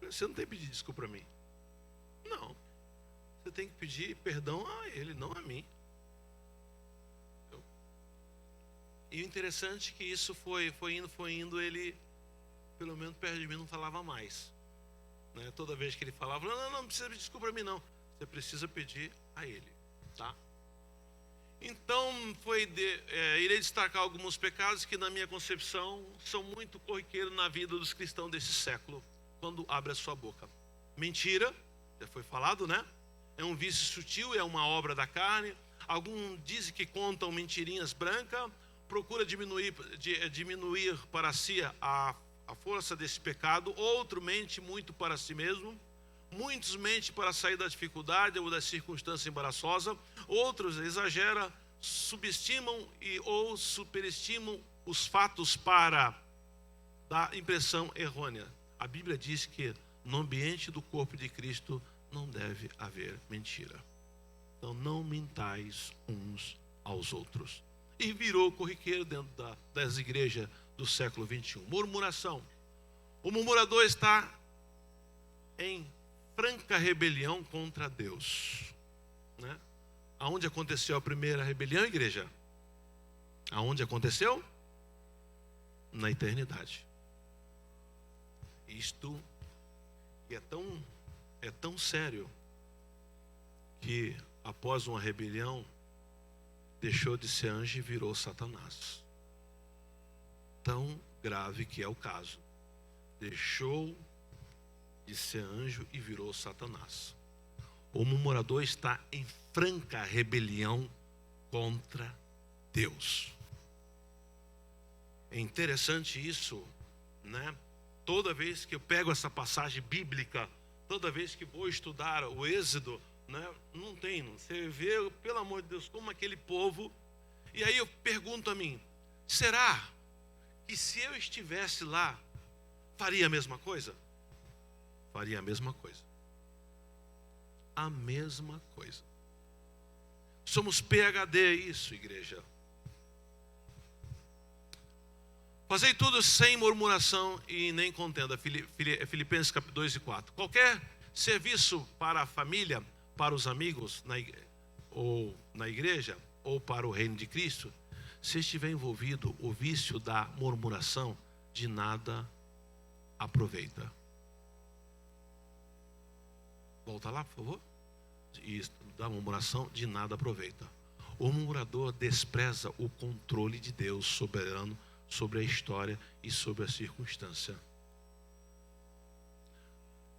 Você não tem que pedir desculpa para mim. Não. Você tem que pedir perdão a ele, não a mim. E o interessante é que isso foi indo, ele, pelo menos perto de mim, não falava mais. Né? Toda vez que ele falava, não precisa pedir desculpa para mim não. Você precisa pedir a ele, tá? Então, irei destacar alguns pecados que na minha concepção são muito corriqueiros na vida dos cristãos desse século, quando abre a sua boca. Mentira, já foi falado, né? É um vício sutil, é uma obra da carne. Alguns dizem que contam mentirinhas brancas, procura diminuir para si a força desse pecado, outro mente muito para si mesmo, muitos mentem para sair da dificuldade ou da circunstância embaraçosa, outros exageram, subestimam ou superestimam os fatos para dar impressão errônea. A Bíblia diz que no ambiente do corpo de Cristo não deve haver mentira. Então não mintais uns aos outros. E virou corriqueiro dentro das igrejas do século 21. Murmuração. O murmurador está em franca rebelião contra Deus, né? Aonde aconteceu a primeira rebelião, igreja? Aonde aconteceu? Na eternidade. Isto é tão sério que após uma rebelião deixou de ser anjo e virou Satanás. Tão grave que é o caso. Deixou de ser anjo e virou Satanás. O murmurador está em franca rebelião contra Deus. É interessante isso, né? Toda vez que eu pego essa passagem bíblica, toda vez que vou estudar o Êxodo, né? Não tem, você vê, pelo amor de Deus, como aquele povo. E aí eu pergunto a mim, será que se eu estivesse lá, faria a mesma coisa? Faria a mesma coisa. A mesma coisa. Somos PhD isso, igreja. Fazei tudo sem murmuração e nem contenda. Filipenses capítulo 2 e 4. Qualquer serviço para a família, para os amigos, ou na igreja, ou para o reino de Cristo, se estiver envolvido o vício da murmuração, de nada aproveita. Volta lá, por favor. Isso, da murmuração, de nada aproveita. O murmurador despreza o controle de Deus soberano sobre a história e sobre a circunstância.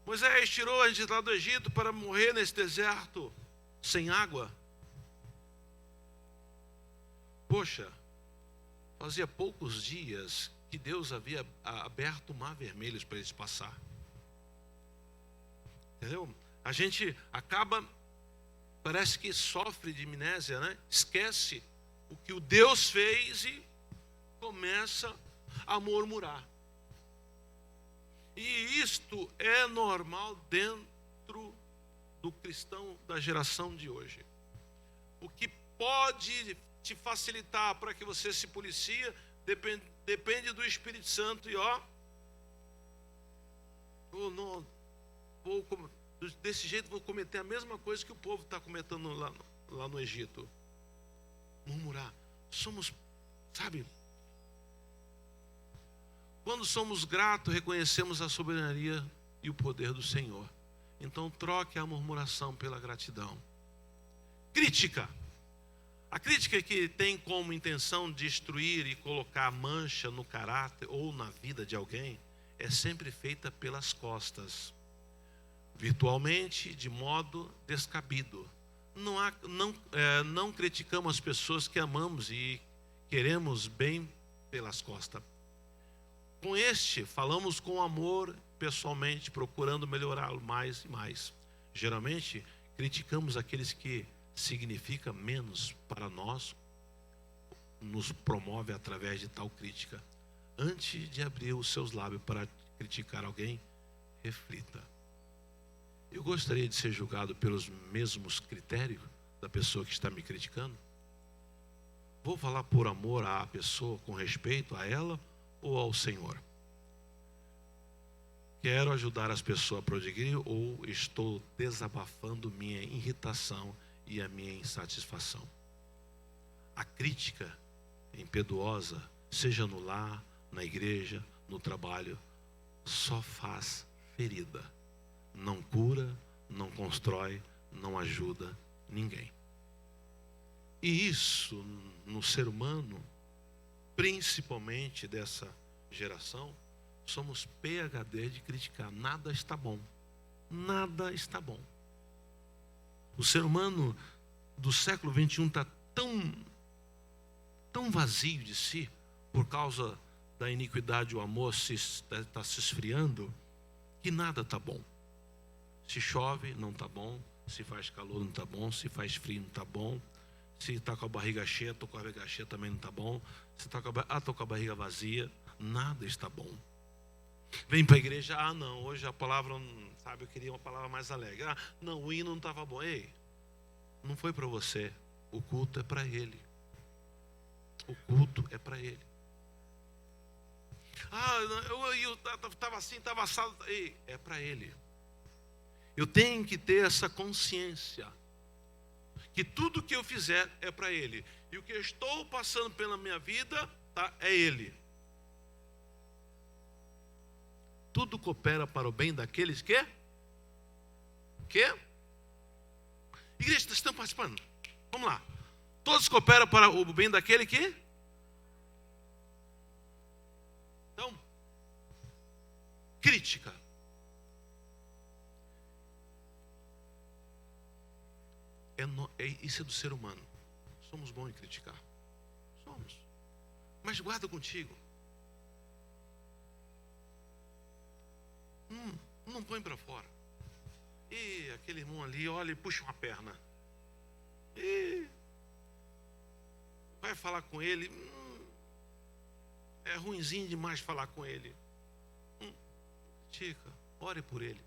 Moisés tirou a gente lá do Egito para morrer nesse deserto sem água. Poxa, fazia poucos dias que Deus havia aberto o mar vermelho para eles passar. Entendeu? A gente acaba, parece que sofre de amnésia, né? Esquece o que o Deus fez e começa a murmurar. E isto é normal dentro do cristão da geração de hoje. O que pode te facilitar para que você se policia depende do Espírito Santo. E desse jeito vou cometer a mesma coisa que o povo está cometendo lá no Egito. Murmurar. Sabe? Quando somos gratos, reconhecemos a soberania e o poder do Senhor. Então troque a murmuração pela gratidão. Crítica. A crítica que tem como intenção destruir e colocar mancha no caráter ou na vida de alguém é sempre feita pelas costas, virtualmente, de modo descabido. Não criticamos as pessoas que amamos e queremos bem pelas costas. Com falamos com amor pessoalmente, procurando melhorá-lo mais e mais. Geralmente, criticamos aqueles que significam menos para nós, nos promove através de tal crítica. Antes de abrir os seus lábios para criticar alguém, reflita. Eu gostaria de ser julgado pelos mesmos critérios da pessoa que está me criticando? Vou falar por amor à pessoa, com respeito a ela ou ao Senhor? Quero ajudar as pessoas a progredir ou estou desabafando minha irritação e a minha insatisfação? A crítica impiedosa, seja no lar, na igreja, no trabalho, só faz ferida. Não cura, não constrói, não ajuda ninguém. E isso, no ser humano, principalmente dessa geração, somos PhD de criticar. Nada está bom. Nada está bom. O ser humano do século 21 está tão tão vazio de si, por causa da iniquidade, o amor está se esfriando, que nada está bom. Se chove, não está bom. Se faz calor, não está bom. Se faz frio, não está bom. Se está com a barriga cheia, estou com a barriga cheia, também não está bom. Se está estou com a barriga vazia, nada está bom. Vem para a igreja, não, hoje a palavra, sabe, eu queria uma palavra mais alegre. Não, o hino não estava bom. Ei, não foi para você, o culto é para Ele. O culto é para Ele. Eu estava assim, estava assado. Ei, é para Ele. Eu tenho que ter essa consciência que tudo que eu fizer é para Ele. E o que eu estou passando pela minha vida, tá, é Ele. Tudo coopera para o bem daqueles que? Igreja, vocês estão participando? Vamos lá. Todos cooperam para o bem daquele que? Então, crítica. Isso é do ser humano. Somos bons em criticar. Somos. Mas guarda contigo. Não põe para fora. E aquele irmão ali, olha e puxa uma perna. E vai falar com ele. É ruinzinho demais falar com ele. Critica, ore por ele.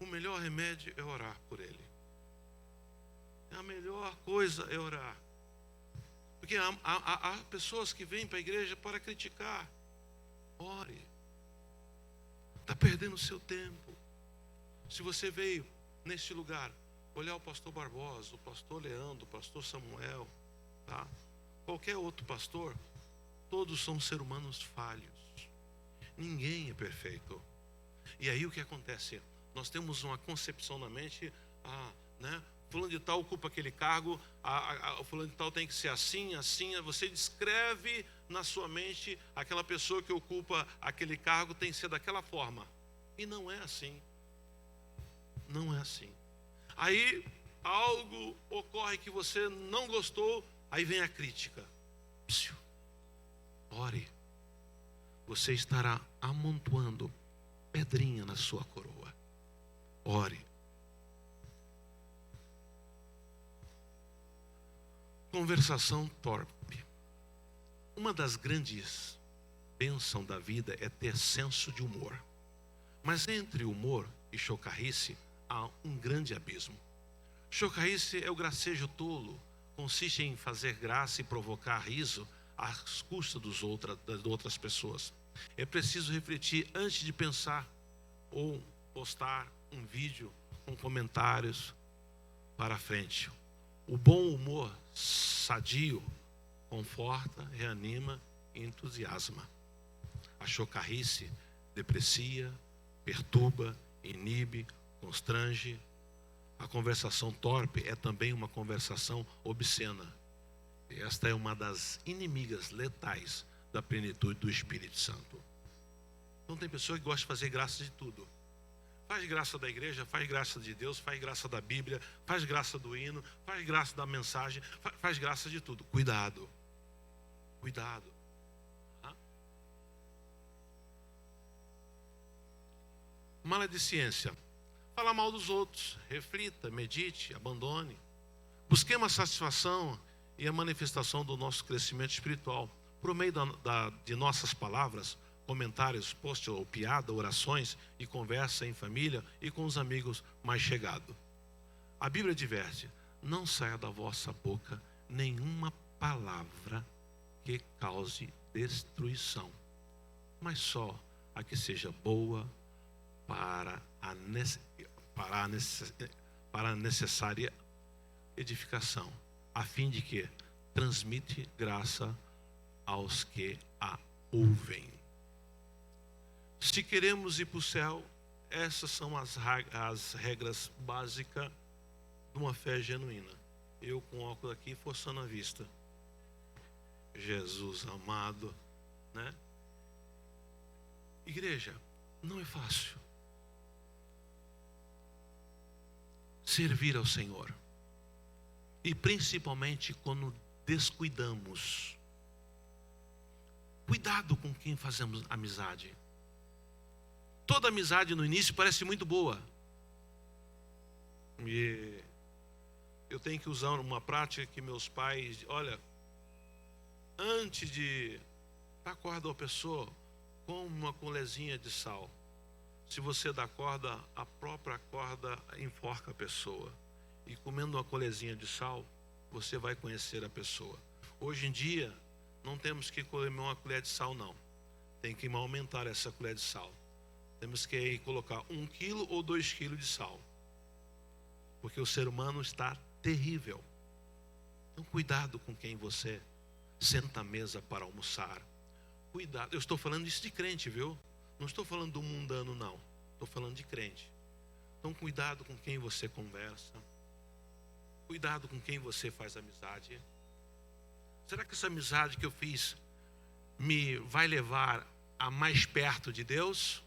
O melhor remédio é orar por ele. A melhor coisa é orar. Porque há pessoas que vêm para a igreja para criticar. Ore. Está perdendo o seu tempo. Se você veio neste lugar, olhar o pastor Barbosa, o pastor Leandro, o pastor Samuel, tá? Qualquer outro pastor, todos são seres humanos falhos. Ninguém é perfeito. E aí o que acontece? Nós temos uma concepção na mente, né? Fulano de tal ocupa aquele cargo, o fulano de tal tem que ser assim, assim. Você descreve na sua mente aquela pessoa que ocupa aquele cargo tem que ser daquela forma. E não é assim. Não é assim. Aí algo ocorre que você não gostou, aí vem a crítica. Psiu. Ore. Você estará amontoando pedrinha na sua coroa. Ore. Conversação torpe. Uma das grandes bênçãos da vida é ter senso de humor. Mas entre humor e chocarrice há um grande abismo. Chocarrice é o gracejo tolo. Consiste em fazer graça e provocar riso às custas das outras pessoas. É preciso refletir antes de pensar ou postar um vídeo com comentários para frente. O bom humor sadio conforta, reanima e entusiasma. A chocarrice deprecia, perturba, inibe, constrange. A conversação torpe é também uma conversação obscena. Esta é uma das inimigas letais da plenitude do Espírito Santo. Então tem pessoa que gosta de fazer graça de tudo. Faz graça da igreja, faz graça de Deus, faz graça da Bíblia, faz graça do hino, faz graça da mensagem, faz graça de tudo. Cuidado. Cuidado. Maledicência. Fala mal dos outros. Reflita, medite, abandone. Busquemos a satisfação e a manifestação do nosso crescimento espiritual por meio de nossas palavras, comentários, posts ou piada, orações e conversa em família e com os amigos mais chegados. A Bíblia adverte: não saia da vossa boca nenhuma palavra que cause destruição, mas só a que seja boa para a necessária edificação, a fim de que transmite graça aos que a ouvem. Se queremos ir para o céu, essas são as regras básicas de uma fé genuína. Eu com óculos aqui, forçando a vista. Jesus amado, né? Igreja, não é fácil servir ao Senhor. E principalmente quando descuidamos. Cuidado com quem fazemos amizade. Toda amizade no início parece muito boa. E eu tenho que usar uma prática que meus pais, olha, antes de dar corda a pessoa, com uma colherzinha de sal. Se você dá corda, a própria corda enforca a pessoa. E comendo uma colherzinha de sal, você vai conhecer a pessoa. Hoje em dia, não temos que comer uma colher de sal, não. Tem que aumentar essa colher de sal. Temos que colocar 1 quilo ou 2 quilos de sal. Porque o ser humano está terrível. Então, cuidado com quem você senta à mesa para almoçar. Cuidado, eu estou falando isso de crente, viu? Não estou falando do mundano, não. Estou falando de crente. Então, cuidado com quem você conversa. Cuidado com quem você faz amizade. Será que essa amizade que eu fiz me vai levar a mais perto de Deus?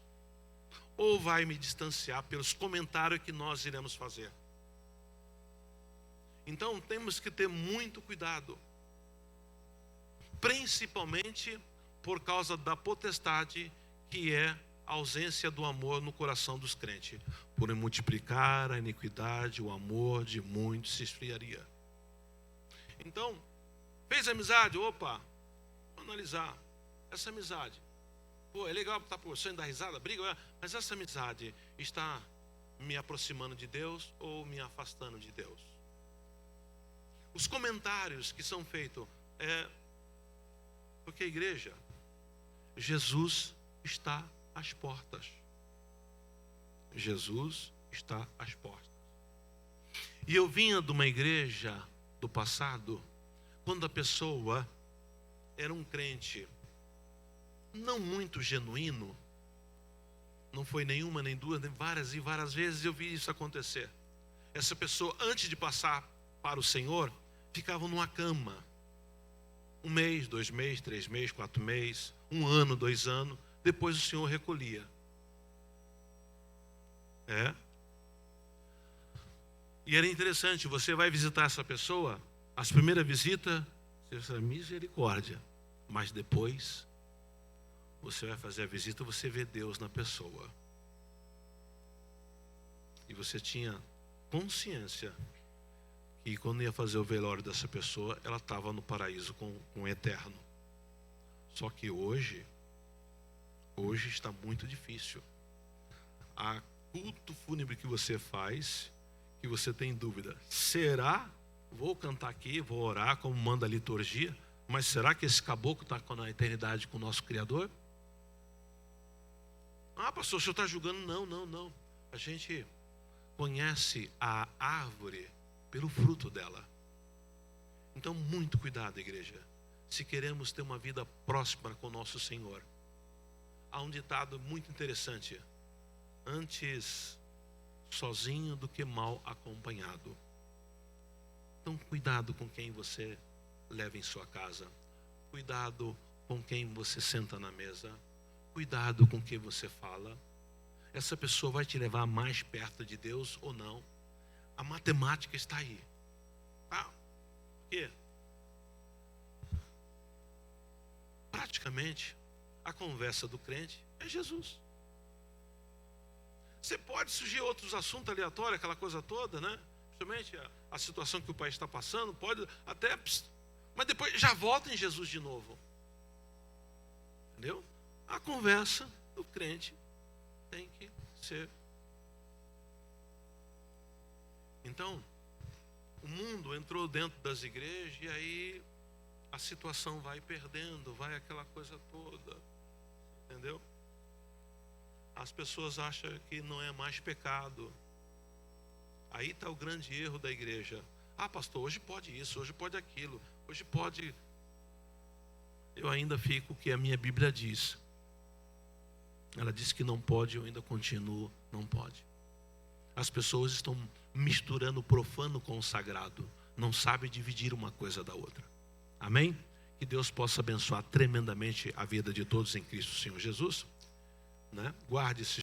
Ou vai me distanciar pelos comentários que nós iremos fazer? Então, temos que ter muito cuidado. Principalmente por causa da potestade que é a ausência do amor no coração dos crentes. Por multiplicar a iniquidade, o amor de muitos se esfriaria. Então, fez amizade? Opa, vamos analisar. Essa amizade, pô, é legal estar por você, dar risada, briga, mas essa amizade está me aproximando de Deus ou me afastando de Deus? Os comentários que são feitos, porque a igreja, Jesus está às portas. Jesus está às portas. E eu vinha de uma igreja do passado, quando a pessoa era um crente não muito genuíno, não foi nenhuma, nem duas, nem várias e várias vezes eu vi isso acontecer. Essa pessoa, antes de passar para o Senhor, ficava numa cama. 1 mês, 2 meses, 3 meses, 4 meses, 1 ano, 2 anos. Depois o Senhor recolhia. E era interessante, você vai visitar essa pessoa, as primeiras visitas, você vai falar, misericórdia. Mas depois, você vai fazer a visita, você vê Deus na pessoa. E você tinha consciência que quando ia fazer o velório dessa pessoa, ela estava no paraíso com o eterno. Só que hoje está muito difícil. A culto fúnebre que você faz, que você tem dúvida, será? Vou cantar aqui, vou orar como manda a liturgia, mas será que esse caboclo está na eternidade com o nosso Criador? Ah, pastor, o senhor está julgando? Não. A gente conhece a árvore pelo fruto dela. Então, muito cuidado, igreja. Se queremos ter uma vida próxima com o nosso Senhor. Há um ditado muito interessante. Antes sozinho do que mal acompanhado. Então, cuidado com quem você leva em sua casa. Cuidado com quem você senta na mesa. Cuidado com quem você fala. Essa pessoa vai te levar mais perto de Deus ou não? A matemática está aí. Por quê? Praticamente, a conversa do crente é Jesus. Você pode surgir outros assuntos aleatórios, aquela coisa toda, né? Principalmente a situação que o país está passando, pode até... Mas depois já volta em Jesus de novo. Entendeu? A conversa do crente tem que ser. Então, o mundo entrou dentro das igrejas e aí a situação vai perdendo, vai aquela coisa toda. Entendeu? As pessoas acham que não é mais pecado. Aí está o grande erro da igreja. Ah, pastor, hoje pode isso, hoje pode aquilo, hoje pode... Eu ainda fico o que a minha Bíblia diz. Ela diz que não pode, eu ainda continuo, não pode. As pessoas estão misturando o profano com o sagrado. Não sabem dividir uma coisa da outra. Amém? Que Deus possa abençoar tremendamente a vida de todos em Cristo Senhor Jesus. Né? Guarde esse